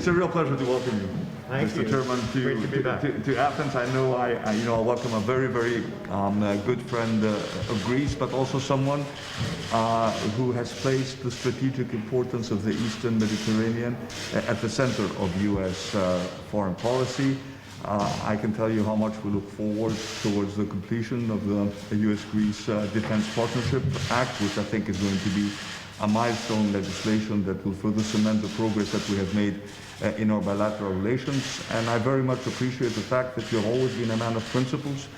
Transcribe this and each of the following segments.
It's a real pleasure to welcome you, Thank Mr. you. Chairman, Great to be back. to Athens. I know I welcome a very, very good friend of Greece, but also someone who has placed the strategic importance of the Eastern Mediterranean at the center of U.S. Foreign policy. I can tell you how much we look forward towards the completion of the U.S.-Greece Defense Partnership Act, which I think is going to be a milestone legislation that will further cement the progress that we have made in our bilateral relations. And I very much appreciate the fact that you have always been a man of principles,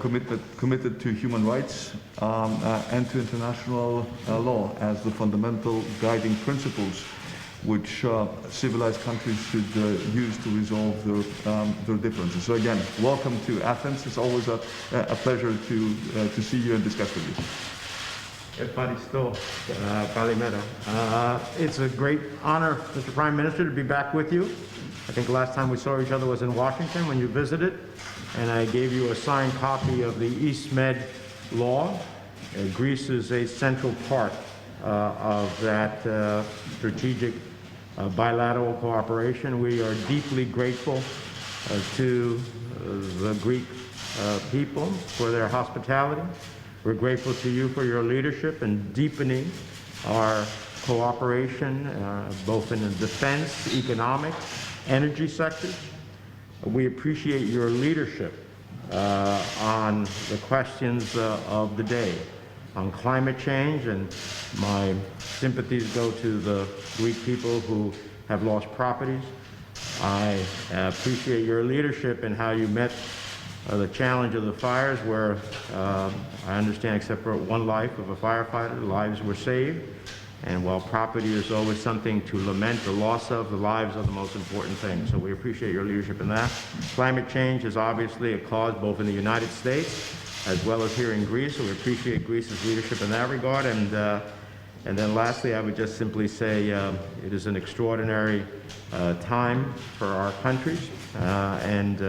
committed to human rights and to international law as the fundamental guiding principles which civilized countries should use to resolve their differences. So again, welcome to Athens. It's always a pleasure to see you and discuss with you. It's a great honor, Mr. Prime Minister, to be back with you. I think the last time we saw each other was in Washington when you visited, and I gave you a signed copy of the East Med law. Greece is a central part of that strategic bilateral cooperation. We are deeply grateful to the Greek people for their hospitality. We're grateful to you for your leadership in deepening our cooperation, both in the defense, economic, energy sectors. We appreciate your leadership on the questions of the day, on climate change, and my sympathies go to the Greek people who have lost properties. I appreciate your leadership in how you met the challenge of the fires, where I understand, except for one life of a firefighter, lives were saved. And while property is always something to lament the loss of, the lives are the most important thing. So we appreciate your leadership in that. Climate change is obviously a cause both in the United States as well as here in Greece, so we appreciate Greece's leadership in that regard. And then lastly, I would just simply say it is an extraordinary time for our countries and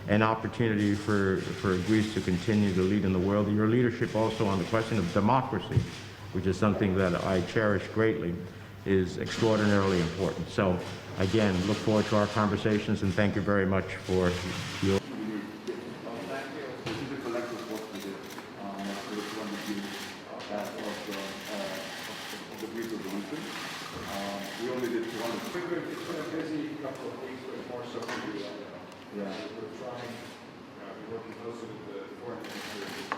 an opportunity for Greece to continue to lead in the world. Your leadership also on the question of democracy, which is something that I cherish greatly, is extraordinarily important. So again, look forward to our conversations, and thank you very much for your We're trying, working closely with the foreign ministry